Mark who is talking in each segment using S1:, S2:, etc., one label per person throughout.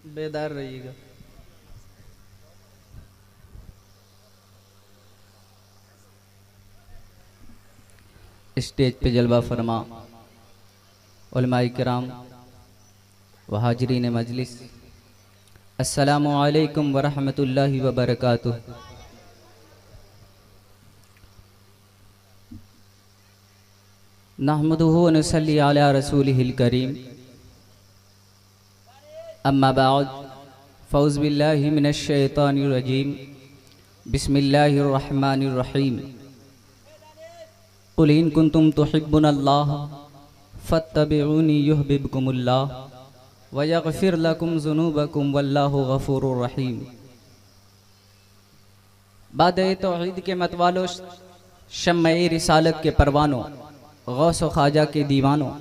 S1: बेदार रहिएगा। स्टेज पे जलवा फरमा उलमाए किराम व हाजरीन मजलिस, अस्सलामु अलैकुम व रहमतुल्लाहि व बरकातुहू। नहमदुहु व नसल्ली अला रसूलिहिल करीम, अम्मा बाद, फ़ौज़ बिल्लाहि मिनश शैतानिर रजीम, बिस्मिल्लाहिर रहमानिर रहीम। कुल इन कुंतुम तुहिब्बुनल्लाह फत्तबिऊनी युहब्बिबकुमुल्लाह व यग़फिर लकुम ज़ुनूबकुम वल्लाहु गफ़ूरुर रहीम। बाद-ए तौहीद के मतवालो, शम्मे रिसालत के परवानों, गौस व ख्वाजा के दीवानों,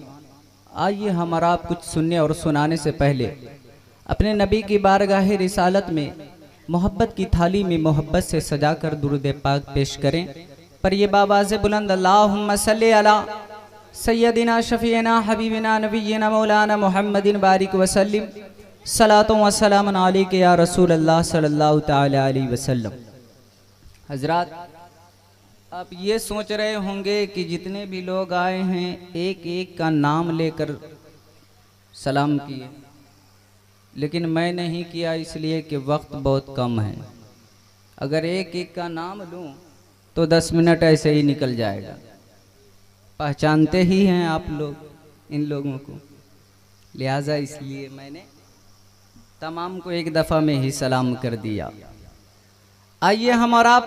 S1: आइए हमारा आप कुछ सुनने और सुनाने से पहले अपने नबी की बारगाह रिसालत में मोहब्बत की थाली में मोहब्बत से सजाकर दुरूद पाक पेश करें। पर ये बाबाज़ बुलंद अल्लाहुम्मा सल्ली अला सय्यदिना शफ़ीना हबीबिना नबीना मौलाना मुहम्मदिन बारिक वसल्लिम, सलातो व सलामुन अलैका या रसूल अल्लाह सल्लल्लाहु तआला अलैहि वसल्लम। हजरात, आप ये सोच रहे होंगे कि जितने भी लोग आए हैं एक एक का नाम लेकर सलाम किए, लेकिन मैं नहीं किया इसलिए कि वक्त बहुत कम है। अगर एक एक का नाम लूं तो 10 मिनट ऐसे ही निकल जाएगा। पहचानते ही हैं आप लोग इन लोगों को, लिहाजा इसलिए मैंने तमाम को एक दफ़ा में ही सलाम कर दिया। आइए हम और आप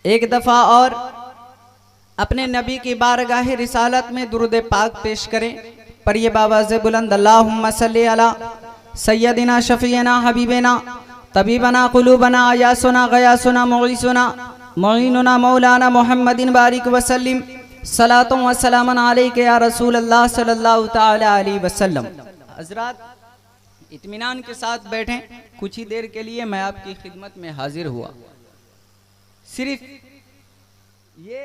S1: एक दफ़ा और अपने नबी की बारगाह रिसालत में दुरूद पाक पेश करें। पर ये बाबाज़ बुलंद अल्लाहुम्मा सल्ली अला सय्यदिना शफ़ीना हबीबना तबीबना कुलूबना आयासुना गयासुना मुईसुना मुईनुना मौलाना मुहम्मदिन बारिक वसल्लिम, सलातो व सलामुन अलैका या रसूल अल्लाह सल्लल्लाहु तआला अलैहि वसल्लम। हज़रात, इत्मीनान के साथ बैठें। कुछ ही देर के लिए मैं आपकी खिदमत में हाजिर हुआ। सिर्फ ये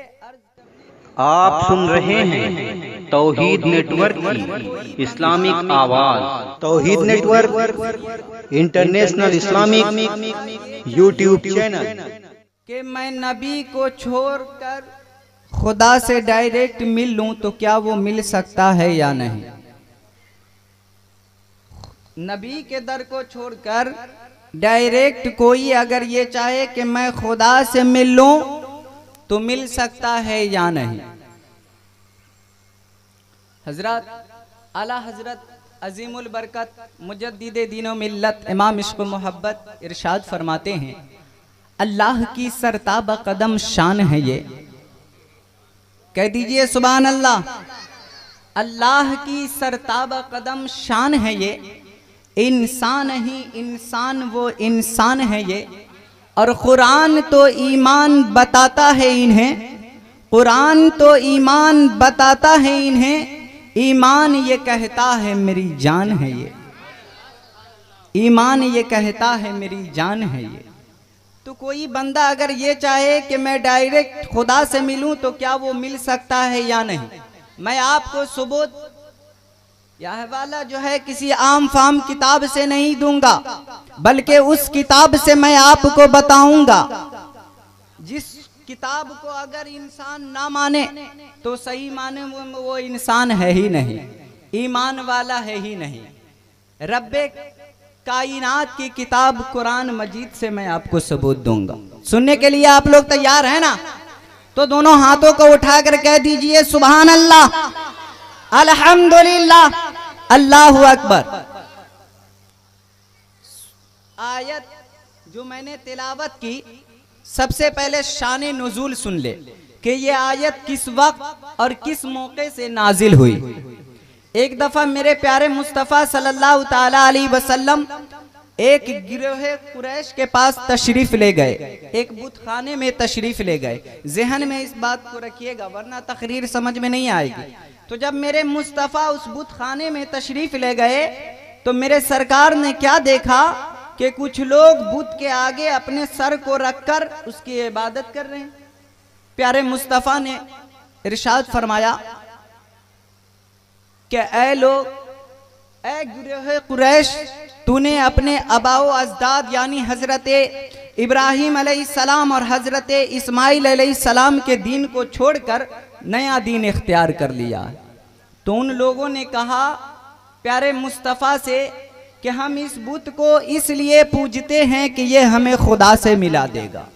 S2: आप सुन रहे हैं तौहीद नेटवर्क की इस्लामिक आवाज। Tauheed network international Islamic YouTube channel.
S1: कि मैं नबी को छोड़कर खुदा से डायरेक्ट मिल लूं तो क्या वो मिल सकता है या नहीं? नबी के दर को छोड़कर डायरेक्ट कोई अगर ये चाहे कि मैं खुदा से मिल लूं तो मिल सकता है या नहीं? हजरत आला हजरत अजीमुल बरकत मुजद्दिदे दीनो मिल्लत इमाम इश्क़ व मोहब्बत इरशाद फरमाते हैं, अल्लाह की सरताब कदम शान है ये। कह दीजिए सुभान अल्लाह। अल्लाह की सरताब कदम शान है ये, इंसान ही इंसान वो इंसान है ये। और कुरान तो ईमान बताता है इन्हें, कुरान तो ईमान बताता है इन्हें। ईमान ये कहता है मेरी जान है ये, ईमान ये कहता है मेरी जान है ये। तो कोई बंदा अगर ये चाहे कि मैं डायरेक्ट खुदा से मिलूं तो क्या वो मिल सकता है या नहीं? मैं आपको सबूत यह हवाला जो है किसी आम फाम किताब से नहीं दूंगा, बल्कि उस किताब से मैं आपको बताऊंगा जिस किताब को अगर इंसान ना माने तो सही माने वो इंसान है ही नहीं, ईमान वाला है ही नहीं। रब्बे कायनात की किताब कुरान मजीद से मैं आपको सबूत दूंगा। सुनने के लिए आप लोग तैयार हैं ना? तो दोनों हाथों को उठाकर कह दीजिए सुभान अल्लाह, अल्हम्दुलिल्लाह, अल्लाहु अकबर। आयत जो मैंने तिलावत की, सबसे पहले शान नुज़ूल सुन ले कि ये आयत किस वक्त और किस मौके से नाजिल हुई। एक दफा मेरे प्यारे मुस्तफ़ा सल्लल्लाहु ताला अलैहि वसल्लम एक गिरोह कुरैश के पास तशरीफ ले गए, एक बुतखाने में तशरीफ ले गए। जहन में इस बात को रखिएगा वरना तकरीर समझ में नहीं आएगी। तो जब मेरे मुस्तफ़ा उस बुतखाने में तशरीफ ले गए तो मेरे सरकार ने क्या देखा कि कुछ लोग बुत के आगे अपने सर को रखकर उसकी इबादत कर रहे हैं। प्यारे मुस्तफ़ा ने इरशाद फरमाया कि ऐ लोग, ऐ गिरोह कुरैश, तूने अपने अबाओ अजदाद यानी हजरत इब्राहिम अलैहिस्सलाम और हजरत इस्माइल अलैहिस्सलाम के दीन को छोड़कर नया दीन इख्तियार कर लिया। तो उन लोगों ने कहा प्यारे मुस्तफ़ा से कि हम इस बुत को इसलिए पूजते हैं कि ये हमें खुदा से मिला देगा,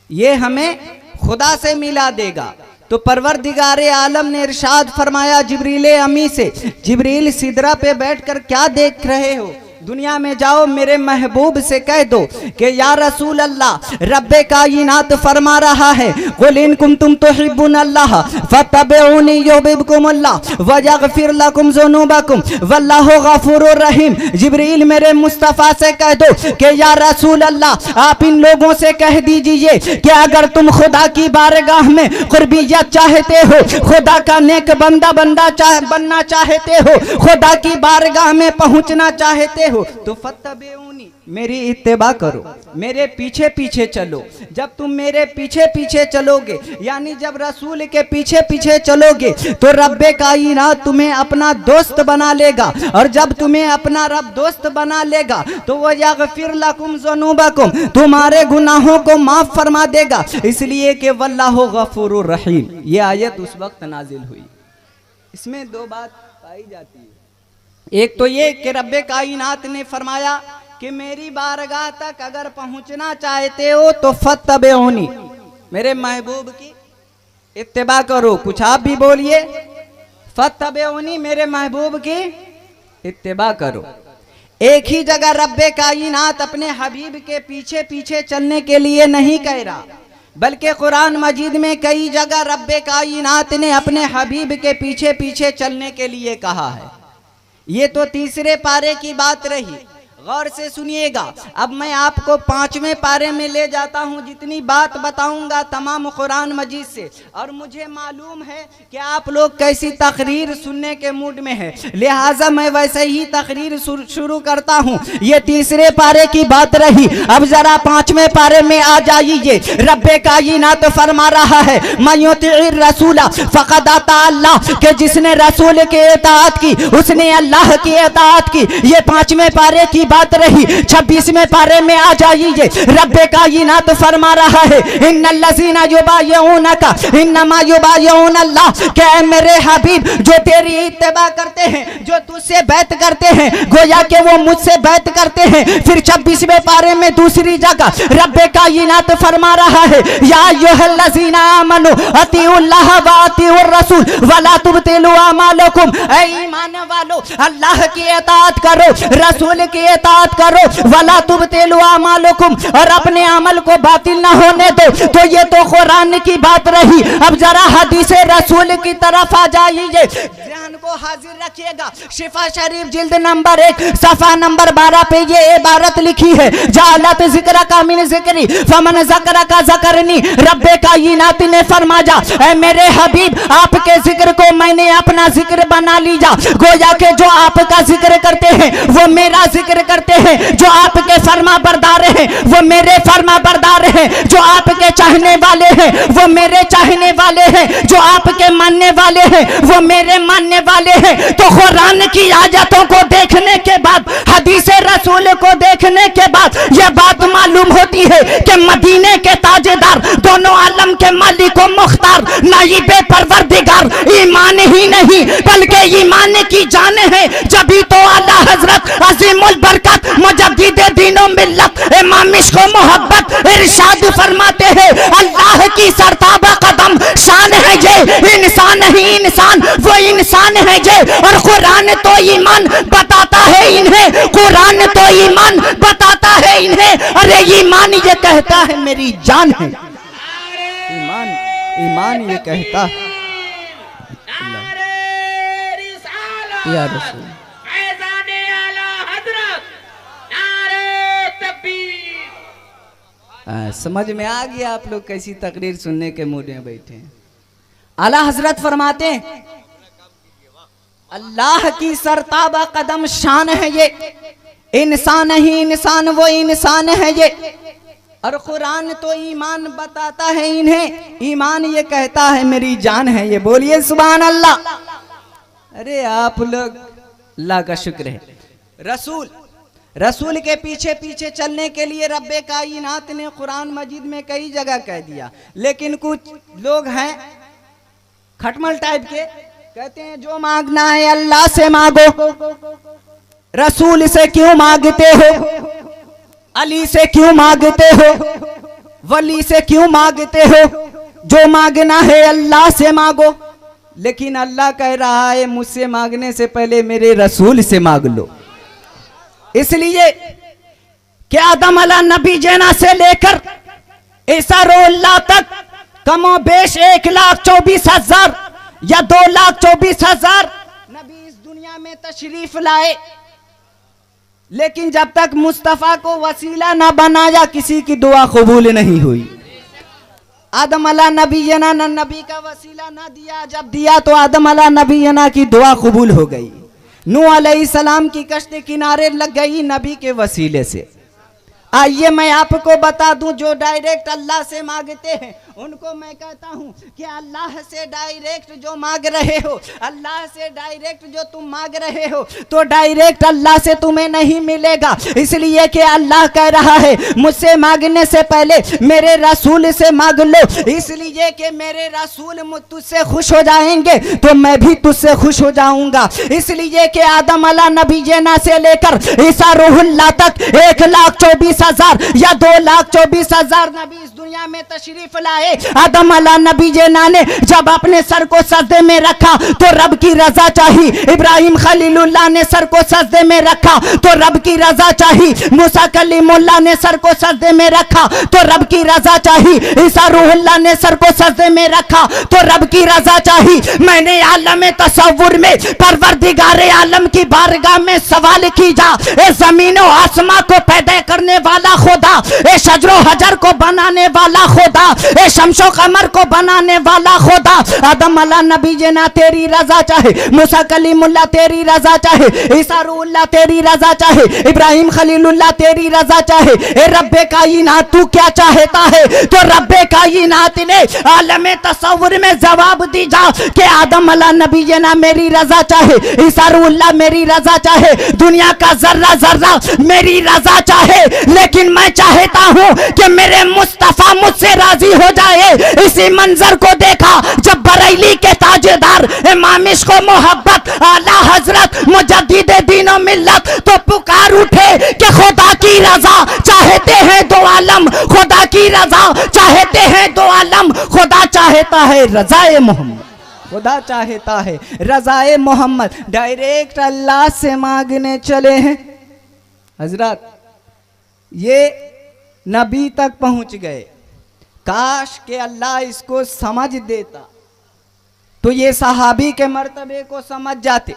S1: ये हमें खुदा से मिला देगा। तो परवरदिगार आलम ने इरशाद फरमाया जिब्रील अमी से, जिब्रील सिदरा पे बैठकर क्या देख रहे हो? दुनिया में जाओ मेरे महबूब से कह दो कि या रसूल अल्लाह, रब्बे कायनात फरमा रहा है कुल इन कुंतुम तुहिब्बुन अल्लाह फत्तबिऊनी युहिब्बुकुमुल्लाह व यगफिर लकुम ज़ुनूबकुम वल्लाहु गफूरुर रहीम। जिब्रील मेरे मुस्तफ़ा से कह दो कि या रसूल अल्लाह, आप इन लोगों से कह दीजिए कि अगर तुम खुदा की बारगाह में कुर्बियत चाहते हो, खुदा का नेक बंदा बनना चाहते हो, खुदा की बारगाह में पहुंचना चाहते हो, तो फत्तबिऊनी, मेरी इत्तेबा करो, मेरे पीछे पीछे चलो। जब तुम मेरे पीछे पीछे चलोगे, यानी जब रसूल के पीछे पीछे चलोगे, तो रब्बे कायनात तुम्हें अपना दोस्त बना लेगा, और जब तुम्हें अपना रब दोस्त बना लेगा तो वो यगफिर लकुम ज़ुनूबकुम, तुम्हारे गुनाहों को माफ फरमा देगा, इसलिए कि वल्लाहु गफूरुर रहीम। ये आयत उस वक्त नाजिल हुई। इसमें दो बात पाई जाती है। एक तो ये कि रब्बे कायनात ने फरमाया कि मेरी बारगाह तक अगर पहुंचना चाहते हो तो फत्तबिऊनी, मेरे महबूब की इत्तिबा करो। कुछ आप भी बोलिए, फत्तबिऊनी, मेरे महबूब की इत्तिबा करो। एक ही जगह रब्बे कायनात अपने हबीब के पीछे पीछे चलने के लिए नहीं कह रहा, बल्कि कुरान मजीद में कई जगह रब्बे कायनात ने अपने हबीब के पीछे पीछे चलने के लिए कहा है। ये तो तीसरे पारे की बात रही। गौर से सुनिएगा, अब मैं आपको 5वें पारे में ले जाता हूँ। जितनी बात बताऊंगा तमाम कुरान मजीद से, और मुझे मालूम है कि आप लोग कैसी तकरीर सुनने के मूड में है, लिहाजा मैं वैसे ही तकरीर शुरू करता हूँ। ये तीसरे पारे की बात रही। अब जरा 5वें पारे में आ जाइए। रब्बे कायनात फरमा रहा है मयुतिइर रसूला फक़द अता अल्लाह, के जिसने रसूल की इताअत की उसने अल्लाह की इताअत की। ये 5वें पारे की बात रही। 26वें पारे में आ जाइए। रब्बे कायनात फरमा रहा है इन्नल्लज़ीना युबायिऊनका इन्नमा युबायिऊनल्लाह, कि मेरे हबीब जो तेरी इत्तिबा करते हैं, जो तुझसे बैत करते हैं, गोया कि वो मुझसे बैत करते हैं। फिर 26वें पारे में दूसरी जगह रब्बे कायनात फरमा रहा है या अय्युहल्लज़ीना आमनू अतीउल्लाह व अतीउर रसूल वला तुबतिलू अमालकुम, ऐ ईमान वालो अल्लाह की इताअत करो, रसूल की इताअत करो, वला तुबतिलू अमालकुम, और अपने अमल को बातिल ना होने दो। तो ये तो कुरान की बात रही। अब जरा हदीस रसूल की तरफ आ जाइए, ध्यान को हाजिर रखिएगा। शिफा शरीफ जिल्द नंबर 1 सफा नंबर 12 पे ये इबारत लिखी है जालत जिक्र का मिन जिक्री फमन ज़करा का ज़करनी। रब्बे कायनात ने फरमाया ऐ मेरे हबीब, आपके जिक्र को मैंने अपना जिक्र बना लिया। गोया के जो आपका जिक्र करते हैं वो मेरा जिक्र करते हैं, जो आपके फरमा बरदार हैं वो मेरे फरमा बरदार हैं, जो आपके चाहने वाले हैं वो मेरे चाहने वाले हैं, जो आपके मानने वाले हैं वो मेरे मानने वाले हैं। तो कुरान की आयतों को देखने के बाद, हदीस रसूल को देखने के बाद यह बात मालूम होती है कि मदीने के ताजेदार, दोनों आलम के मालिक व मुख्तार, नाइबे परवरदिगार ईमान ही नहीं बल्कि ईमान की जान है। जभी तो आला हजरत अजीमुल बरकत मुजद्दिद दीनो मिल्लत इमाम इश्क व मोहब्बत इरशाद फरमाते हैं अल्लाह की सरताबा कदम शान है ये, इंसान ही इंसान वो इंसान है ये। और कुरान तो ईमान बताता है इन्हें, कुरान तो ईमान बताता है इन्हें। अरे ईमान ये कहता है मेरी जान है, ईमान ईमान ये कहता है या रसूल। समझ में आ गया आप लोग कैसी तकरीर सुनने के मूड में बैठे हैं। आला हजरत फरमाते हैं अल्लाह की सरताबा कदम शान है ये, इंसान ही इंसान वो इंसान है ये। और कुरान तो ईमान बताता है इन्हें, ईमान ये कहता है मेरी जान है ये। बोलिए सुभान अल्लाह। अरे आप लोग अल्लाह का शुक्र है। रसूल के पीछे पीछे चलने के लिए रब्बे कायनात ने कुरान मजीद में कई जगह कह दिया, लेकिन कुछ लोग हैं खटमल टाइप के, कहते हैं जो मांगना है अल्लाह से मांगो, रसूल से क्यों मांगते हो, अली से क्यों मांगते हो, वली से क्यों मांगते हो, जो मांगना है अल्लाह से मांगो। लेकिन अल्लाह कह रहा है मुझसे मांगने से पहले मेरे रसूल से मांग लो। इसलिए कि आदम अला नबी जना से लेकर ईसा रोल्ला तक कमो बेश 1,24,000 या 2,24,000 नबी इस दुनिया में तशरीफ लाए, लेकिन जब तक मुस्तफा को वसीला ना बनाया किसी की दुआ कबूल नहीं हुई। आदम अला नबी जना नबी का वसीला ना दिया, जब दिया तो आदम अला नबी जना की दुआ कबूल हो गई। नूह अलैहिस्सलाम की कश्ती किनारे लग गई नबी के वसीले से। आइए मैं आपको बता दूं, जो डायरेक्ट अल्लाह से मांगते हैं उनको मैं कहता हूं कि अल्लाह से डायरेक्ट जो मांग रहे हो, अल्लाह से डायरेक्ट जो तुम मांग रहे हो, तो डायरेक्ट अल्लाह से तुम्हें नहीं मिलेगा। इसलिए कि अल्लाह कह रहा है मुझसे मांगने से पहले मेरे रसूल से मांग लो, इसलिए कि मेरे रसूल तुझसे खुश हो जाएंगे तो मैं भी तुझसे खुश हो जाऊंगा। इसलिए कि आदम अला नबी जना से लेकर ईसा रूहुल्लाह तक 1,24,000 या 2,24,000 नबी इस दुनिया में तशरीफ लाए। आदम अला नबी जना ने जब अपने सर को सजदे में रखा तो रब की रजा चाहिए। इब्राहिम खलीलुल्लाह ने सर को सजदे में रखा तो रब की रजा चाहिए। मूसा कलीमुल्लाह ने सर को सजदे में रखा तो रब की रजा चाहिए। ईसा रूहुल्लाह ने सर को सजदे में रखा तो रब की रजा चाहिए। मैंने आलम तसव्वुर में परवरदिगारे आलम की बारगाह में सवाल की जा, ए जमीन और आसमां को पैदा करने वाला खुदा, ए शजरो हजर को बनाने वाला खुदा, ए शमशो कमर को बनाने वाला खुदा, आदम अला नबी जना तेरी रजा चाहे, मूसा कलीमुल्लाह तेरी रजा चाहे, ईसा रूहुल्लाह तेरी रजा चाहे, इब्राहिम खलीलुल्लाह तेरी रजा चाहे, ए रब्बे कायनात तू क्या चाहता है? तो रब्बे कायनात ने आलम तसव्वुर में जवाब दी जा कि आदम अला नबी जना मेरी रजा चाहे, ईसा रूहुल्लाह मेरी रजा चाहे, दुनिया का जर्रा जर्रा मेरी रजा चाहे, लेकिन मैं चाहता हूं कि मेरे मुस्तफा मुझसे राजी हो जाए। इसी मंजर को देखा जब बरेली के ताजेदार इमाम इश्क को मोहब्बत आला हजरत मुजद्दिद दीन और मिल्लत तो पुकार उठे कि खुदा की रजा चाहते हैं दो आलम, खुदा की रजा चाहते हैं दो आलम, खुदा चाहता है रजाए मोहम्मद, खुदा चाहता है रजाए मोहम्मद। डायरेक्ट अल्लाह से मांगने चले हैं हजरत, ये नबी तक पहुंच गए। काश के अल्लाह इसको समझ देता तो ये सहाबी के मर्तबे को समझ जाते।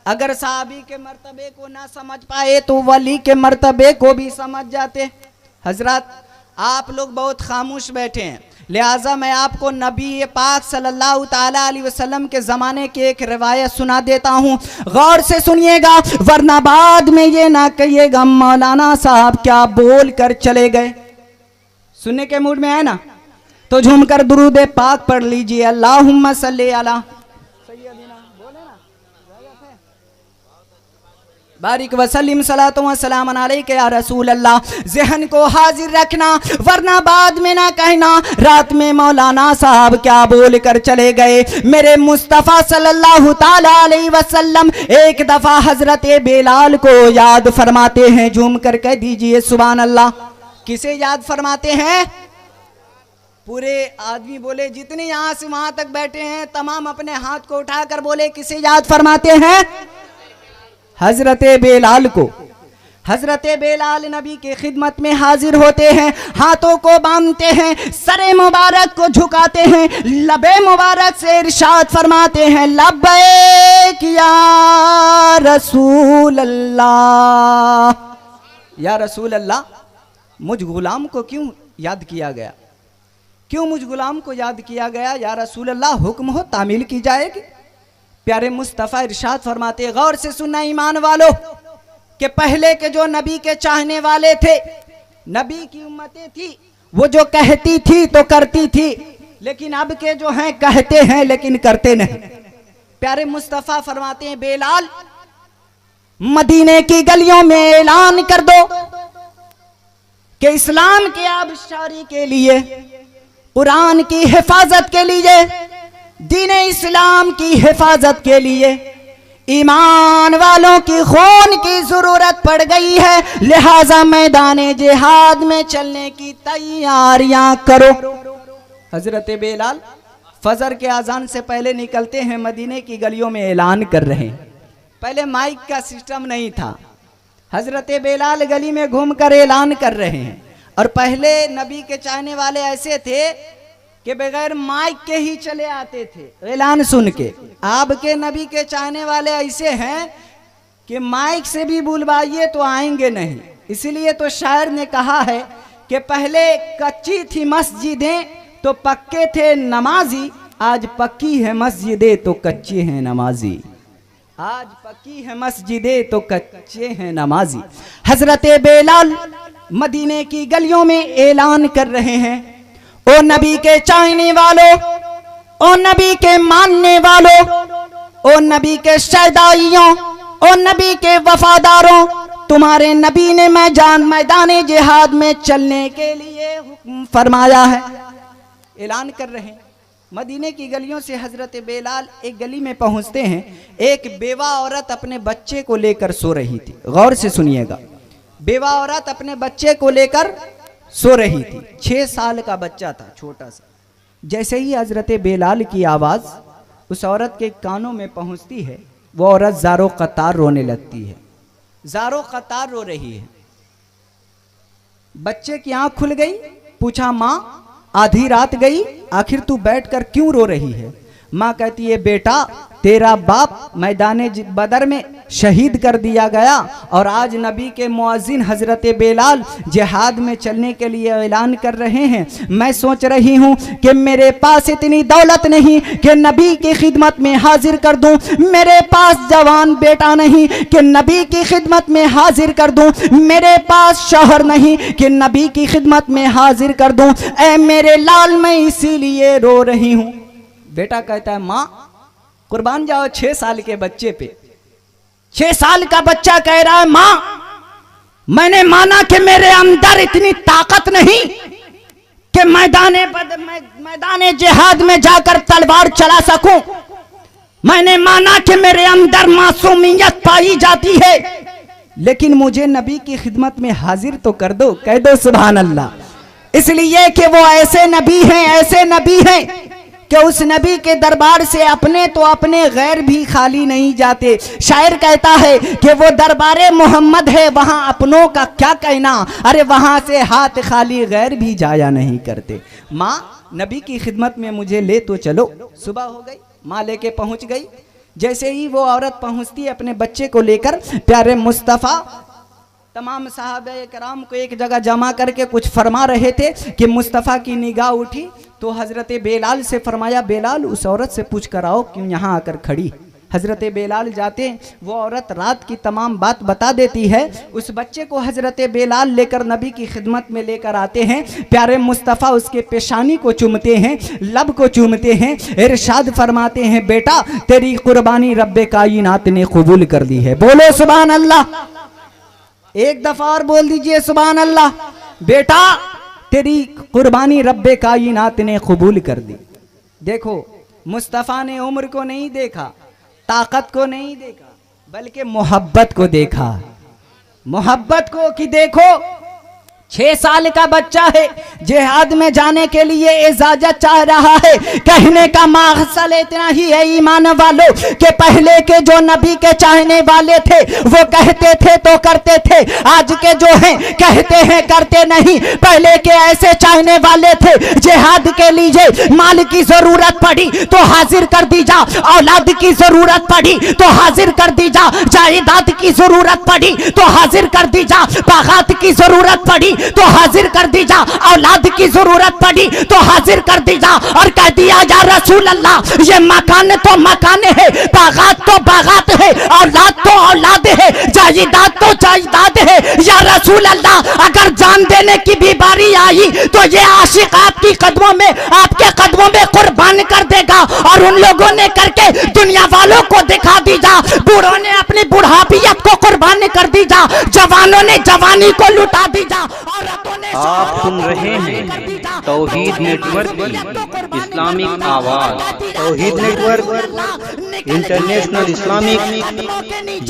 S1: अगर सहाबी के मर्तबे को ना समझ पाए तो वली के मर्तबे को भी समझ जाते। हजरत आप लोग बहुत खामोश बैठे हैं, लिहाजा मैं आपको नबी पाक सल्लल्लाहु ताला अलैहि वसल्लम के ज़माने की एक रिवायत सुना देता हूँ, गौर से सुनिएगा वरना बाद में ये ना कहिएगा मौलाना साहब क्या बोल कर चले गए। सुनने के मूड में है ना, तो झूमकर दुरूद पाक पढ़ लीजिए, अल्लाहुम्मा सल्ली अला सय्यदिना, बोले ना बारिक वसल्लिम सलातो व सलाम अलैका या रसूल अल्लाह। ज़हन को हाजिर रखना वरना बाद में ना कहना रात में मौलाना साहब क्या बोल कर चले गए। मेरे मुस्तफ़ा सल्लल्लाहु ताला अलैहि वसल्लम एक दफ़ा हजरत बेलाल को याद फरमाते हैं, झूम कर कह दीजिए सुभान अल्लाह। किसे याद फरमाते हैं? पूरे आदमी बोले जितने यहां से वहां तक बैठे हैं तमाम अपने हाथ को उठाकर बोले किसे याद फरमाते हैं? हजरत बेलाल को। हजरत बेलाल नबी के खिदमत में हाजिर होते हैं, हाथों को बांधते हैं, सरे मुबारक को झुकाते हैं, लबे मुबारक से इरशाद फरमाते हैं लब्बैक या रसूल अल्लाह। या रसूल अल्लाह, मुझ गुलाम को क्यों याद किया गया? क्यों मुझ गुलाम को याद किया गया? या रसूल अल्लाह हुक्म हो तामील की जाएगी। प्यारे मुस्तफ़ा इरशाद फरमाते, गौर से सुनना ईमान वालों, कि पहले के जो नबी के चाहने वाले थे, नबी की उम्मतें थी, वो जो कहती थी तो करती थी, लेकिन अब के जो हैं कहते हैं लेकिन करते नहीं। प्यारे मुस्तफ़ा फरमाते हैं बेलाल
S3: मदीने की गलियों में ऐलान कर दो कि इस्लाम की आबशारी के लिए, कुरान की हिफाजत के लिए, दीन इस्लाम की हिफाजत के लिए ईमान वालों की खून की जरूरत पड़ गई है, लिहाजा मैदान जिहाद में चलने की तैयारियां करो। हजरत बेलाल फजर के आजान से पहले निकलते हैं, मदीने की गलियों में ऐलान कर रहे हैं। पहले माइक का सिस्टम नहीं था, हजरत बेलाल गली में घूमकर ऐलान कर रहे हैं। और पहले नबी के चाहने वाले ऐसे थे कि बगैर माइक के ही चले आते थे ऐलान सुन के। अब के नबी के चाहने वाले ऐसे हैं कि माइक से भी बुलवाइए तो आएंगे नहीं। इसीलिए तो शायर ने कहा है कि पहले कच्ची थी मस्जिदें तो पक्के थे नमाजी, आज पक्की है मस्जिदें तो कच्चे हैं नमाजी। आज पक्की है मस्जिदें तो कच्चे हैं नमाजी। हजरत बेलाल मदीने की गलियों में ऐलान कर रहे हैं, ओ नबी के चाहने वालों, ओ नबी के मानने वालों, ओ नबी के शहदाइयों, ओ नबी के वफादारों, तुम्हारे नबी ने मैदान जिहाद में चलने के लिए हुक्म फरमाया है। ऐलान कर रहे हैं। मदीने की गलियों से हजरत बेलाल एक गली में पहुंचते हैं। एक बेवा औरत अपने बच्चे को लेकर सो रही थी। गौर से सुनिएगा, बेवा औरत अपने बच्चे को लेकर सो रही थी। 6 साल का बच्चा था, छोटा सा। जैसे ही हजरत बेलाल की आवाज उस औरत के कानों में पहुंचती है, वो औरत ज़ारो कतार रोने लगती है। ज़ारो कतार रो रही है। बच्चे की आंख खुल गई। पूछा, माँ आधी रात गई, आखिर तू बैठकर क्यों रो रही है? माँ कहती है, बेटा तेरा बाप मैदान बदर में शहीद कर दिया गया और आज नबी के मुअज्जिन हजरत बेलाल जिहाद में चलने के लिए ऐलान कर रहे हैं। मैं सोच रही हूँ कि मेरे पास इतनी दौलत नहीं कि नबी की खिदमत में हाजिर कर दूँ, मेरे पास जवान बेटा नहीं कि नबी की खिदमत में हाजिर कर दूँ, मेरे पास शौहर नहीं कि नबी की खिदमत में हाजिर कर दूँ। ऐ मेरे लाल, मैं इसीलिए रो रही हूँ। बेटा कहता है, माँ कुर्बान जाओ 6 साल के बच्चे पे। 6 साल का बच्चा कह रहा है, माँ मैंने माना कि मेरे अंदर इतनी ताकत नहीं कि मैदान जिहाद में जाकर तलवार चला सकूं। मैंने माना कि मेरे अंदर मासूमियत पाई जाती है, लेकिन मुझे नबी की खिदमत में हाजिर तो कर दो। कह दो सुभान अल्लाह। इसलिए कि वो ऐसे नबी हैं, ऐसे नबी हैं कि उस नबी के दरबार से अपने तो अपने गैर भी खाली नहीं जाते। शायर कहता है कि वो दरबारे मोहम्मद है, वहां अपनों का क्या कहना, अरे वहां से हाथ खाली गैर भी जाया नहीं करते। माँ नबी की खिदमत में मुझे ले तो चलो। सुबह हो गई, माँ लेके पहुंच गई। जैसे ही वो औरत पहुंचती है अपने बच्चे को लेकर, प्यारे मुस्तफ़ा तमाम साहबे कराम को एक जगह जमा करके कुछ फरमा रहे थे कि मुस्तफ़ा की निगाह उठी तो हजरत बेलाल से फरमाया, बेलाल उस औरत से पूछ कर आओ क्यों यहाँ आकर खड़ी। हजरत बेलाल जाते, वो औरत रात की तमाम बात बता देती है। उस बच्चे को हजरत बेलाल लेकर नबी की खिदमत में लेकर आते हैं। प्यारे मुस्तफ़ा उसके पेशानी को चूमते हैं, लब को चूमते हैं, इरशाद फरमाते हैं, बेटा तेरी कुर्बानी रब्बे कायनात ने कबूल कर ली है। बोलो सुभान अल्लाह। एक दफा और बोल दीजिए सुभान अल्लाह। बेटा तेरी कुर्बानी रब्बे कायनात ने कबूल कर दी। देखो मुस्तफ़ा ने उम्र को नहीं देखा, ताकत को नहीं देखा, बल्कि मोहब्बत को देखा। मोहब्बत को कि देखो 6 साल का बच्चा है, जिहाद में जाने के लिए इजाजत चाह रहा है। कहने का मकसद इतना ही है ईमान वालों कि पहले के जो नबी के चाहने वाले थे वो कहते थे तो करते थे, आज के जो हैं कहते हैं करते नहीं। पहले के ऐसे चाहने वाले थे, जिहाद के लिए माल की जरूरत पड़ी तो हाजिर कर दी जा, औलाद की जरूरत पड़ी तो हाजिर कर दी जा, जायदाद की जरूरत पड़ी तो हाजिर कर दी जा, बागात की जरूरत पड़ी तो हाजिर कर दी जा, औलाद की जरूरत पड़ी तो हाजिर कर दी जा। और कह दिया जा रसूल अल्लाह ये मकान तो मकान है, बागात तो बागात है, औलाद तो औलाद है, जायदाद तो जायदाद है। या रसूल अल्लाह अगर जान देने की भी बारी आई तो ये आशिक आपकी कदमों में, आपके कदमों में कुर्बान कर देगा। और उन लोगों ने करके दुनिया वालों को दिखा दी जा, बूढ़ों ने अपनी बुढ़ापियत को दी जा, जवानों ने जवानी को लुटा दी जा, औरतों ने
S2: आप सुन रहे हैं तौहीद नेटवर्क की इस्लामिक आवाज। Tauheed network international Islamic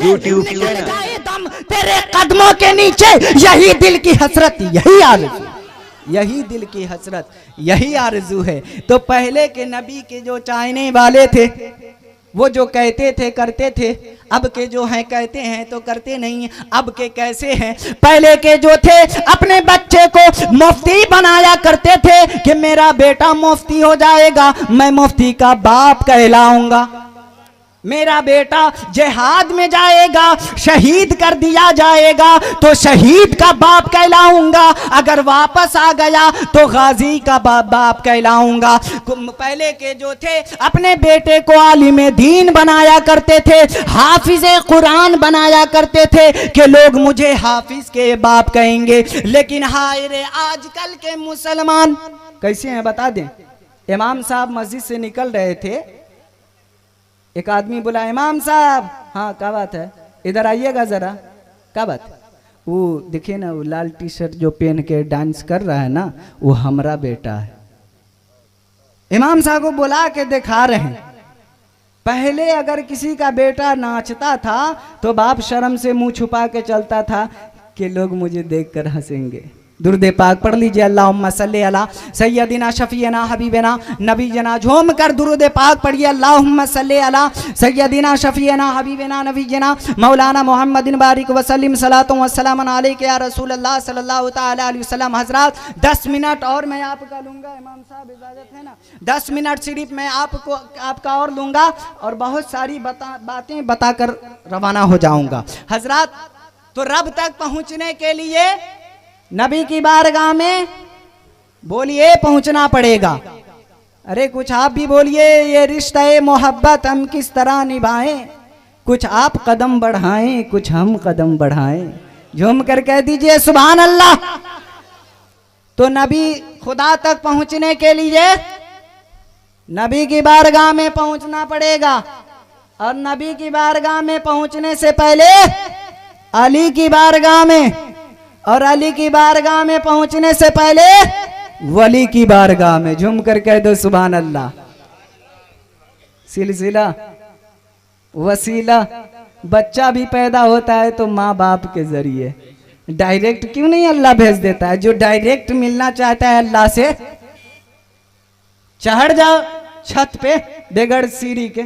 S2: YouTube channel.
S3: तेरे कदमों के नीचे यही दिल की हसरत, यही आरज़ू, यही दिल की हसरत, यही आरज़ू है। तो पहले के नबी के जो चाहने वाले थे वो जो कहते थे करते थे, अब के जो हैं कहते हैं तो करते नहीं हैं। अब के कैसे हैं? पहले के जो थे अपने बच्चे को मुफ्ती बनाया करते थे कि मेरा बेटा मुफ्ती हो जाएगा, मैं मुफ्ती का बाप कहलाऊंगा, मेरा बेटा जिहाद में जाएगा, शहीद कर दिया जाएगा तो शहीद का बाप कहलाऊंगा, अगर वापस आ गया तो गाजी का बाप कहलाऊंगा। पहले के जो थे अपने बेटे को आलिम दीन बनाया करते थे, हाफिज कुरान बनाया करते थे कि लोग मुझे हाफिज के बाप कहेंगे। लेकिन हाय रे आजकल के मुसलमान कैसे हैं बता दें। इमाम साहब मस्जिद से निकल रहे थे, एक आदमी बोला इमाम साहब, हाँ क्या बात है, इधर आइएगा जरा, क्या बात। वो देखिए ना, वो लाल टी शर्ट जो पहन के डांस कर रहा है ना, वो हमारा बेटा है। इमाम साहब को बुला के दिखा रहे हैं। पहले अगर किसी का बेटा नाचता था तो बाप शर्म से मुंह छुपा के चलता था कि लोग मुझे देखकर हंसेंगे। दुरूद पाक पढ़ लीजिए, अल्लाहुम्मा सल्ली अला सय्यदिना शफीना हबीबना नबी जना, झूम कर दुरूद पाक पढ़िए, अल्लाहुम्मा सल्ली अला सय्यदिना शफीना हबीबना नबी जना मौलाना मोहम्मदिन बारिक वसल्लम सलातो वस्सलाम अलैका या रसूल अल्लाह सल्लल्लाहु तआला अलैहि वसल्लम। हजरात 10 मिनट और मैं आपका लूँगा, इमाम साहब इजाज़त है ना? 10 मिनट सिर्फ मैं आपका और लूँगा और बहुत सारी बातें बताकर रवाना हो जाऊँगा। हजरात, तो रब तक पहुँचने के लिए नबी की बारगाह में बोलिए पहुंचना पड़ेगा। अरे कुछ आप भी बोलिए, ये रिश्ता मोहब्बत हम किस तरह निभाएं, कुछ आप कदम बढ़ाएं कुछ हम कदम बढ़ाएं, झूम कर कह दीजिए सुभान अल्लाह। तो नबी खुदा तक पहुंचने के लिए नबी की बारगाह में पहुंचना पड़ेगा, और नबी की बारगाह में पहुंचने से पहले अली की बारगाह में, और अली की बारगाह में पहुंचने से पहले वली की बारगाह में। झूम कर कह दो सुभान अल्लाह। सिलसिला वसीला, बच्चा भी पैदा होता है तो माँ बाप के जरिए, डायरेक्ट क्यों नहीं अल्लाह भेज देता है? जो डायरेक्ट मिलना चाहता है अल्लाह से, चढ़ जाओ छत पे बगैर सीढ़ी के।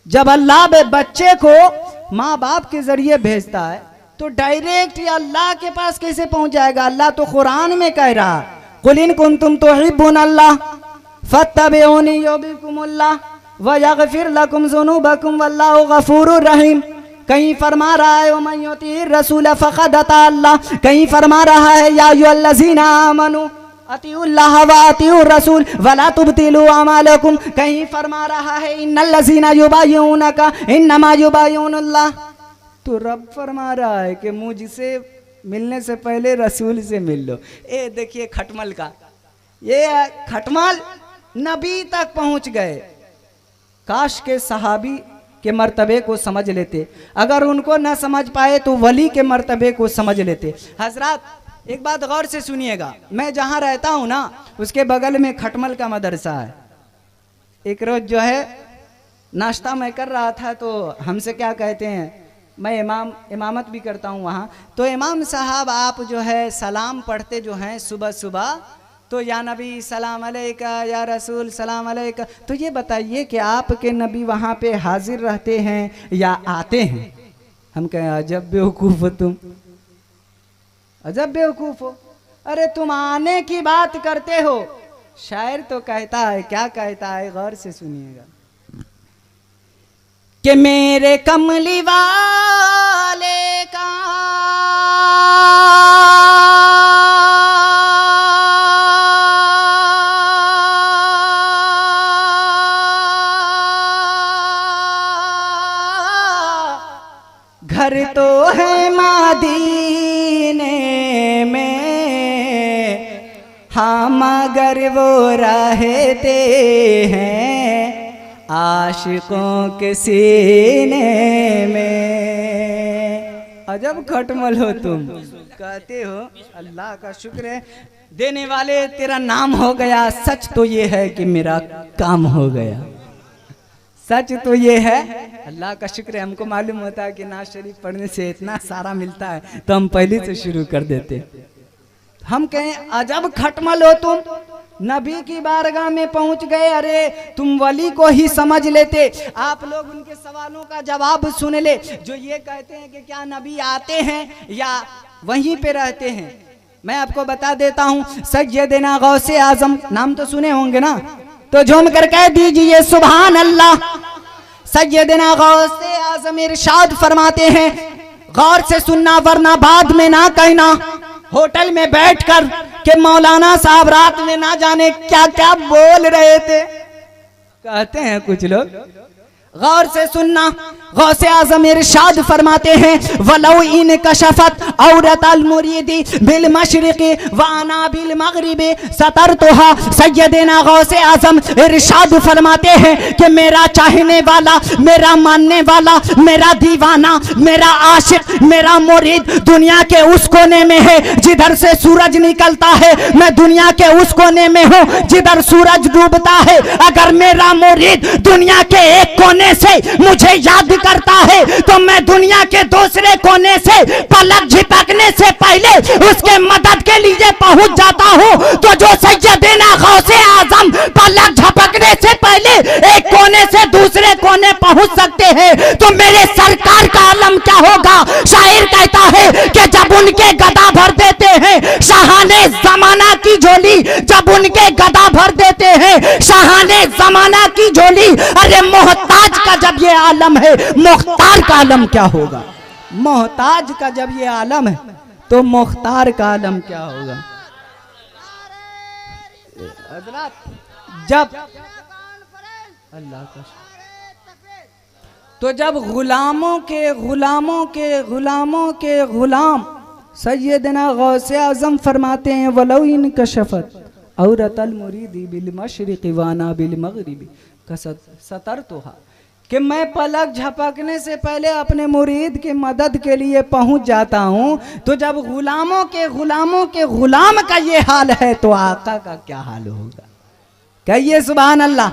S3: जब अल्लाह बच्चे को माँ बाप के जरिए भेजता है तो डायरेक्ट अल्लाह के पास कैसे पहुंच जाएगा? अल्लाह तो कुरान में कह रहा, कुल इन कुंतुम तुहिब्बुन अल्लाह फत्तबिऊनी युहब्बुकुमुल्लाह व यगफिर लकुम ज़ुनूबकुम वल्लाहु गफूरुर रहीम। कहीं फरमा रहा है वमन युतीर रसूल फक़द अता अल्लाह, कहीं फरमा रहा है या अय्युहल्लज़ीना आमनू अतिउल्लाह व अतिउर रसूल वला तुबतिलू अमालकुम, कहीं फरमा रहा है इन्नल्लज़ीना युबाय्यूनका इन्नमा युबाय्यूनुल्लाह। तो रब फरमा रहा है कि मुझसे मिलने से पहले रसूल से मिल लो। ये देखिए खटमल का, ये खटमल नबी तक पहुंच गए। काश के सहाबी के मर्तबे को समझ लेते, अगर उनको न समझ पाए तो वली के मर्तबे को समझ लेते। हजरात एक बात गौर से सुनिएगा, मैं जहाँ रहता हूँ ना उसके बगल में खटमल का मदरसा है। एक रोज जो है नाश्ता मैं कर रहा था तो हमसे क्या कहते हैं, मैं इमामत भी करता हूँ वहाँ, तो इमाम साहब आप जो है सलाम पढ़ते जो हैं सुबह सुबह, तो या नबी सलाम अलैका या रसूल सलाम अलैका। तो ये बताइए कि आपके नबी वहाँ पे हाजिर रहते हैं या आते हैं? हम कहें अजब बेवकूफ़ हो तुम, अजब बेवकूफ़ हो, अरे तुम आने की बात करते हो। शायर तो कहता है, क्या कहता है गौर से सुनिएगा, कि मेरे कमली वाले का घर तो है मदीने में, हाँ मगर वो रहते हैं आशिकों के सीने में। अजब खटमल हो तुम। कहते हो अल्लाह का शुक्र है देने वाले तेरा नाम हो गया, सच तो ये है कि मेरा काम हो गया। सच तो ये है, अल्लाह का शुक्र है। हमको मालूम होता है कि नाज शरीफ पढ़ने से इतना सारा मिलता है तो हम पहले से शुरू कर देते। हम कहें अजब खटमल हो तुम, नबी की बारगाह में पहुंच गए, अरे तुम वली को ही समझ लेते। आप लोग उनके सवालों का जवाब सुन ले, जो ये कहते हैं कि क्या नबी आते हैं या वहीं पे रहते हैं। मैं आपको बता देता हूँ, सैयदना गौसे आजम नाम तो सुने होंगे ना, तो झूम कर कह दीजिए सुभान अल्लाह। सैयदना गौसे आजम इरशाद फरमाते हैं, गौर से सुनना वरना बाद में ना कहना। होटल में बैठकर के मौलाना साहब रात में ना जाने क्या क्या बोल रहे थे, कहते हैं कुछ लोग। गौर से सुनना, गौसे आजम इरशाद फरमाते हैं, वलौ इन कशफत औरत अल मुरीदी बिल मशरिकी व अना बिल मगरिबी सतरतुहा। सैयदना गौसे आजम इरशाद फरमाते हैं कि मेरा चाहने वाला, मेरा मानने वाला, मेरा दीवाना, मेरा आशिक, मेरा मुरीद दुनिया के उस कोने में है जिधर से सूरज निकलता है। मैं दुनिया के उस कोने में हूँ जिधर सूरज डूबता है। अगर मेरा मुरीद दुनिया के एक कोने से मुझे याद करता है तो मैं दुनिया के दूसरे कोने से पलक झपकने से पहले उसके मदद के लिए पहुंच जाता हूं। तो जो सैयदना गौसे आजम पलक झपकने से पहले एक कोने से दूसरे कोने पहुंच सकते हैं तो मेरे सरकार का आलम क्या होगा। शायर कहता है कि जब उनके गदा भर देते हैं शाहाने जमाना की झोली, जब उनके गदा भर देते हैं शाहाने जमाना की झोली। अरे मोहताज का जब ये आलम है, मुख्तार का आलम क्या होगा। मोहताज का जब ये आलम है तो मुख्तार का आलम क्या होगा। जब अल्लाह का तो जब गुलामों के गुलामों के गुलामों के गुलाम सैयदना गौसे आजम फरमाते हैं, वलौ इन कशफत औरत अल मुरीदी बिल मशरिकी व अना बिल मगरिबी सतरतुहा, कि मैं पलक झपकने से पहले अपने मुरीद की मदद के लिए पहुंच जाता हूं। तो जब गुलामों के गुलाम का ये हाल है तो आका का क्या हाल होगा। कहिए सुभान अल्लाह।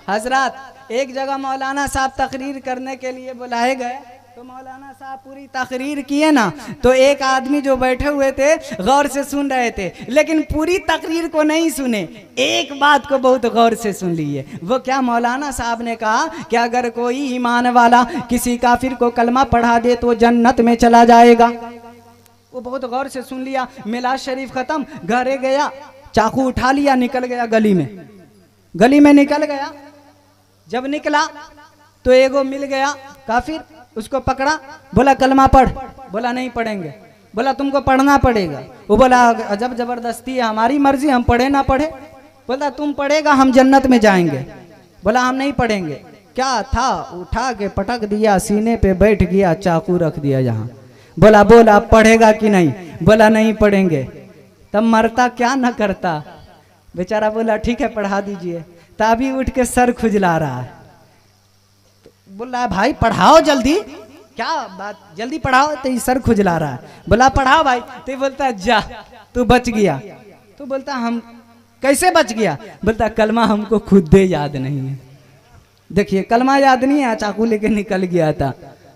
S3: हजरत एक जगह मौलाना साहब तकरीर करने के लिए बुलाए गए, तो मौलाना साहब पूरी तकरीर किए ना, तो एक आदमी जो बैठे हुए थे गौर से सुन रहे थे, लेकिन पूरी तकरीर को नहीं सुने, एक बात को बहुत गौर से सुन लिए। वो क्या, मौलाना साहब ने कहा कि अगर कोई ईमान वाला किसी काफिर को कलमा पढ़ा दे तो जन्नत में चला जाएगा। वो बहुत गौर से सुन लिया। मिलाद शरीफ खत्म, घरे गया, चाकू उठा लिया, निकल गया गली में निकल गया। जब निकला तो एगो मिल गया काफिर, उसको पकड़ा, बोला कलमा पढ़। बोला नहीं पढ़ेंगे। बोला तुमको पढ़ना पड़ेगा। वो बोला अजब जबरदस्ती है, हमारी मर्जी, हम पढ़े ना पढ़े। बोला तुम पढ़ेगा हम जन्नत में जाएंगे। बोला हम नहीं पढ़ेंगे। क्या था, उठा के पटक दिया, सीने पे बैठ गया, चाकू रख दिया यहाँ। बोला पढ़ेगा कि नहीं। बोला नहीं पढ़ेंगे। तब मरता क्या न करता बेचारा। बोला ठीक है पढ़ा दीजिए। तभी उठ के सर खुजला रहा है। बोल रहा है भाई पढ़ाओ जल्दी, क्या बात, जल्दी पढ़ाओ। तो सर खुजला रहा है। बोला पढ़ाओ भाई। तो बोलता जा तू बच गया। तो बोलता हम कैसे बच गया। बोलता कलमा हमको खुद दे याद नहीं है। देखिए कलमा याद नहीं है, चाकू लेके निकल गया था।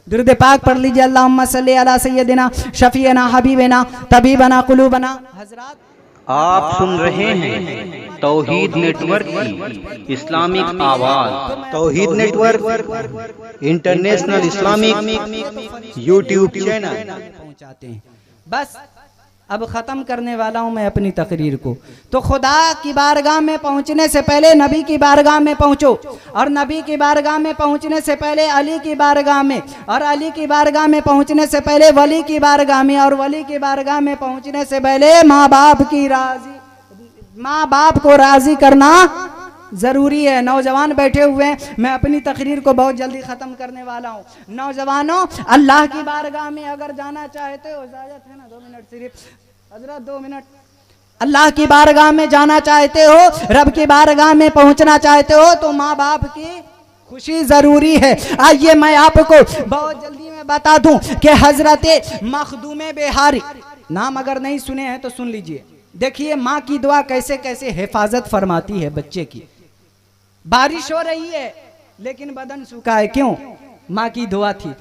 S3: दुरूद पाक पढ़ लीजिए, अल्लाहुम्मा सल्ली अला सय्यदिना शफीना हबीबना तबीबना कुलूबना। हजरत
S2: आप सुन रहे हैं तौहीद नेटवर्क की इस्लामिक आवाज। Tauheed network international Islamic YouTube channel
S3: पहुंचाते हैं। बस अब ख़त्म करने वाला हूँ मैं अपनी तकरीर को। तो खुदा की बारगाह में पहुँचने से पहले नबी की बारगाह में पहुँचो, और नबी की बारगाह में पहुँचने से पहले अली की बारगाह में, और अली की बारगाह में पहुँचने से पहले वली की बारगाह में, और वली की बारगाह में पहुँचने से पहले माँ बाप को राज़ी करना ज़रूरी है। नौजवान बैठे हुए हैं, मैं अपनी तकरीर को बहुत जल्दी ख़त्म करने वाला हूँ। नौजवानों, अल्लाह की बारगाह में अगर जाना चाहते हो, इजाज़त है ना 2 मिनट सिर्फ, हजरत 2 मिनट। अल्लाह की बारगाह में जाना चाहते हो, रब की बारगाह में पहुँचना चाहते हो, तो माँ बाप की खुशी जरूरी है। आइए मैं आपको बहुत जल्दी में बता दूं कि हजरत मखदूम बिहारी, नाम अगर नहीं सुने हैं तो सुन लीजिए। देखिए माँ की दुआ कैसे कैसे हिफाजत फरमाती है बच्चे की। बारिश हो रही है लेकिन बदन सूखा है, क्यों? माँ की दुआ थी।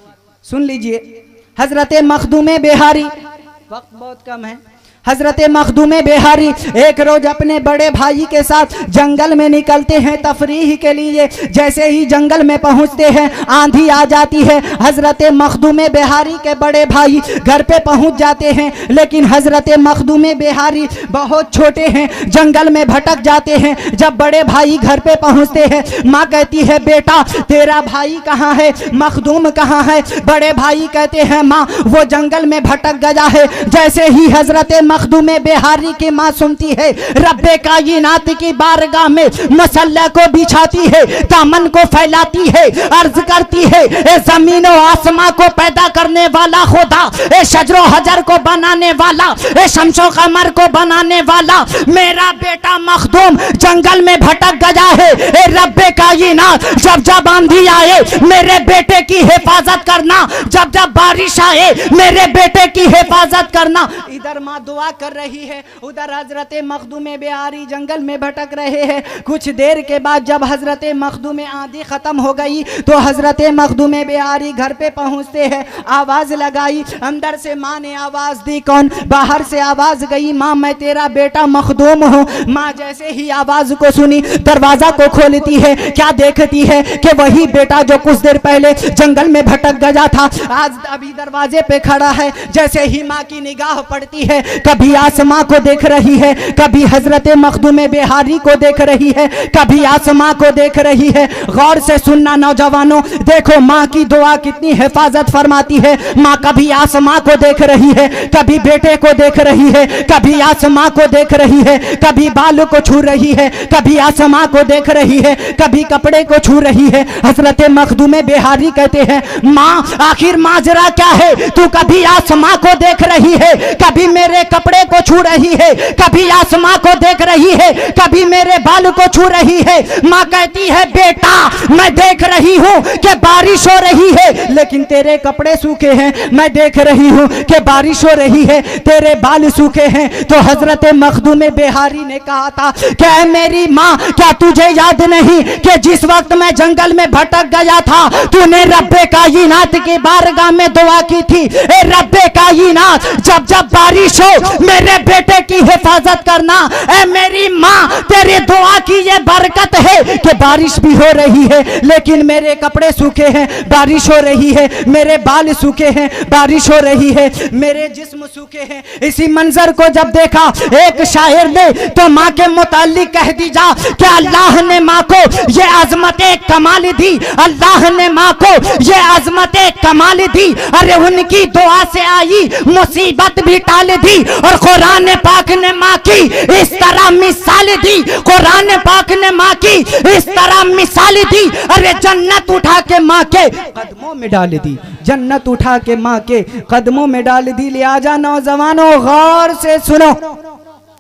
S3: सुन लीजिए हजरत मखदूम बिहारी, वक्त बहुत कम है। हजरत मखदूम बिहारी एक रोज अपने बड़े भाई के साथ जंगल में निकलते हैं तफरीह के लिए। जैसे ही जंगल में पहुंचते हैं आंधी आ जाती है। हजरत मखदूम बिहारी के बड़े भाई घर पे पहुंच जाते हैं, लेकिन हजरत मखदूम बिहारी बहुत छोटे हैं, जंगल में भटक जाते हैं। जब बड़े भाई घर पे पहुंचते हैं माँ कहती है बेटा तेरा भाई कहाँ है, मखदूम कहाँ है? बड़े भाई कहते हैं माँ वो जंगल में भटक गया है। जैसे ही हजरत मखदूम बिहारी की माँ सुनती है, रब्बे कायनात की बारगाह में मसल्ला को बिछाती है, दामन को फैलाती है, अर्ज करती है ए जमीन और आसमां को पैदा करने वाला खुदा, ए शजरो हजर को बनाने वाला, ए शमसो कमर को बनाने वाला, मेरा बेटा मखदूम जंगल में भटक गया है। ए रब्बे कायनात जब जब आंधी आए मेरे बेटे की हिफाजत करना, जब जब बारिश आए मेरे बेटे की हिफाजत करना। इधर माँ दुआ कर रही है, उधर हजरत मखदूम बिहारी जंगल में भटक रहे हैं। कुछ देर के बाद जब हजरत मखदूम आंधी खत्म हो गई तो हजरत मखदूम बिहारी घर पे पहुंचते हैं। आवाज लगाई, अंदर से माँ ने आवाज दी, कौन? बाहर से आवाज गई, माँ मैं तेरा बेटा मखदूम हूँ। माँ जैसे ही आवाज को सुनी दरवाजा को खोलती है, क्या देखती है कि वही बेटा जो कुछ देर पहले जंगल में भटक गया था आज अभी दरवाजे पे खड़ा है। जैसे ही माँ की निगाह पड़ती है, कभी आसमां को देख रही है, कभी हजरत मखदूम बिहारी को देख रही है, कभी आसमां को देख रही है। गौर से सुनना नौजवानों, देखो माँ की दुआ कितनी हिफाजत फरमाती है। माँ कभी आसमां को देख रही है, कभी बेटे को देख रही है, कभी आसमां को देख रही है, कभी बालों को छू रही है, कभी आसमां को देख रही है, कभी कपड़े को छू रही है। हजरत मखदूम बिहारी कहते हैं माँ आखिर माजरा क्या है? तू कभी आसमां को देख रही है, कभी मेरे कपड़े को छू रही है, कभी आसमां को देख रही है, कभी मेरे बाल को छू रही है। माँ कहती है बेटा मैं देख रही हूँ कि बारिश हो रही है लेकिन तेरे कपड़े सूखे हैं, मैं देख रही हूँ कि बारिश हो रही है तेरे बाल सूखे हैं। तो हजरत मखदूम बिहारी ने कहा था क्या मेरी माँ क्या तुझे याद नहीं कि जिस वक्त मैं जंगल में भटक गया था तूने रब्बे कायनात की बारगाह में दुआ की थी, ए रब्बे कायनात जब जब बारिश हो मेरे बेटे की हिफाजत करना। ए मेरी माँ तेरी दुआ की ये बरकत है कि बारिश भी हो रही है लेकिन मेरे कपड़े सूखे हैं, बारिश हो रही है, मेरे बाल सूखे हैं, बारिश हो रही है, मेरे जिस्म सूखे हैं। इसी मंजर को जब देखा एक शायर ने तो माँ के मुताल्लिक कह दीजा कि अल्लाह ने माँ को ये अजमत कमाल दी, अल्लाह ने माँ को ये अजमत कमाल दी। अरे उनकी दुआ से आई मुसीबत भी टाल दी और कुरान पाक ने माँ की इस तरह मिसाल दी, कुरान पाक ने माँ की इस तरह मिसाल दी। अरे जन्नत उठा के माँ के कदमों में डाल दी, जन्नत उठा के माँ के कदमों में डाल दी। लिहाजा नौजवानों गौर से सुनो,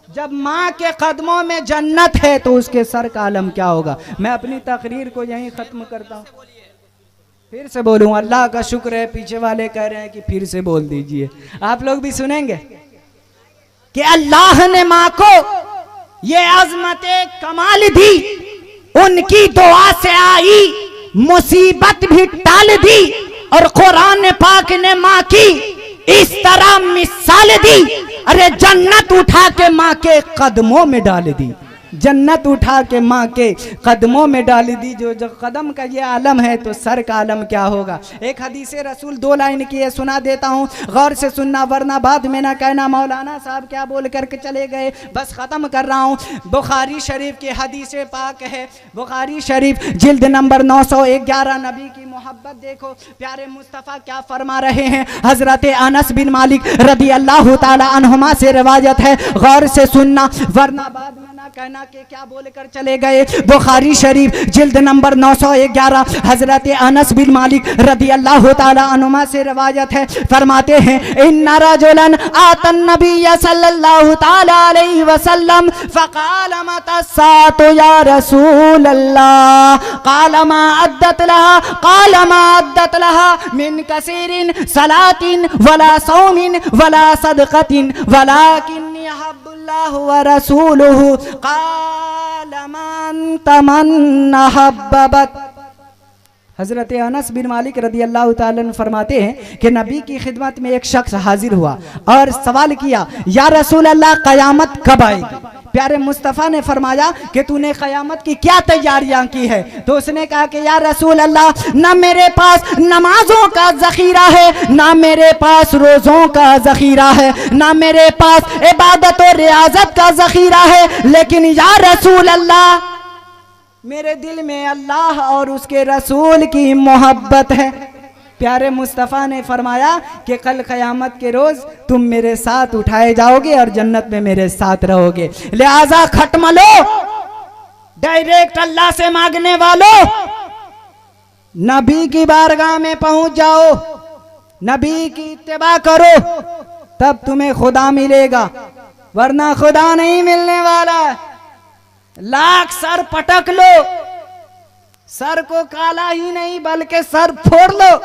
S3: जब माँ के कदमों में जन्नत है तो उसके सर का आलम क्या होगा। मैं अपनी तकरीर को यहीं खत्म करता हूँ। फिर से बोलूं, अल्लाह का शुक्र है पीछे वाले कह रहे हैं कि फिर से बोल दीजिए, आप लोग भी सुनेंगे कि अल्लाह ने माँ को ये अजमत कमाल दी, उनकी दुआ से आई मुसीबत भी टाल दी और कुरान पाक ने माँ की इस तरह मिसाल दी। अरे जन्नत उठा के माँ के कदमों में डाल दी, जन्नत उठा के माँ के कदमों में डाल दी। जो कदम का ये आलम है तो सर का आलम क्या होगा। एक हदीस रसूल 2 लाइन की है, सुना देता हूँ, गौर से सुनना वरना बाद में ना कहना मौलाना साहब क्या बोल करके चले गए। बस ख़त्म कर रहा हूँ। बुखारी शरीफ की हदीस पाक है, बुखारी शरीफ जिल्द नंबर 911। नबी की मोहब्बत देखो, प्यारे मुस्तफ़ा क्या फरमा रहे हैं। हजरत अनस बिन मालिक रदी अल्लाह ताला अन्हुमा से रिवायत है, गौर से सुनना वरना बाद में कहना कि क्या बोलकर चले गए। बुखारी शरीफ जिल्द नंबर 911 हजरत अनस बिन मालिक रदी अल्लाह ताला अनुमा से रवायत है, फरमाते हैं इन्ना रजुलन आतन नबिय्य सल्लल्लाहु ताला अलैहि वसल्लम फकाल मतस्सातु या रसूल अल्लाह काल मा अद्दत लहा मिन कसीरिन सलातिन वला सौमिन वला सदक़तिन वलाकिन्नी अहब्बुल्लाह व रसूलुहु काल मन तमन्ना हब्बत। हजरत अनस बिन मालिक रदी अल्लाह ताला अन्हु फरमाते हैं कि नबी की खिदमत में एक शख्स हाजिर हुआ और सवाल किया, या रसूल अल्लाह क़यामत कब आएगी? प्यारे मुस्तफ़ा ने फरमाया कि तूने क़यामत की क्या तैयारियां की है? तो उसने कहा कि या रसूल अल्लाह, ना मेरे पास नमाजों का ज़ख़ीरा है, ना मेरे पास रोज़ों का ज़ख़ीरा है, ना मेरे पास इबादत और रियाज़त का ज़ख़ीरा है, लेकिन या रसूल अल्लाह मेरे दिल में अल्लाह और उसके रसूल की मोहब्बत है। प्यारे मुस्तफ़ा ने फरमाया कि कल क़यामत के रोज़ तुम मेरे साथ उठाए जाओगे और जन्नत में मेरे साथ रहोगे। लिहाजा खटमलो, डायरेक्ट अल्लाह से मांगने वालों, नबी की बारगाह में पहुंच जाओ, नबी की इत्तिबा करो, तब तुम्हें खुदा मिलेगा, वरना खुदा नहीं मिलने वाला। लाख सर पटक लो, सर को काला ही नहीं बल्कि सर फोड़ लो,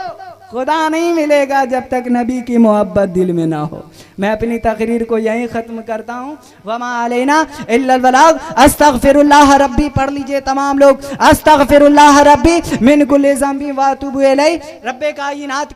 S3: खुदा नहीं मिलेगा जब तक नबी की मोहब्बत दिल में ना हो। मैं अपनी तकरीर को यहीं ख़त्म करता हूँ। वमा अलैना इल्लल बलाग। अस्तगफिरुल्लाह रब्बी पढ़ लीजिए तमाम लोग। अस्तगफिरुल्लाह रब्बी मिन कुल्लि ज़ंबि व अतूबु इलैहि। रब्बे कायनात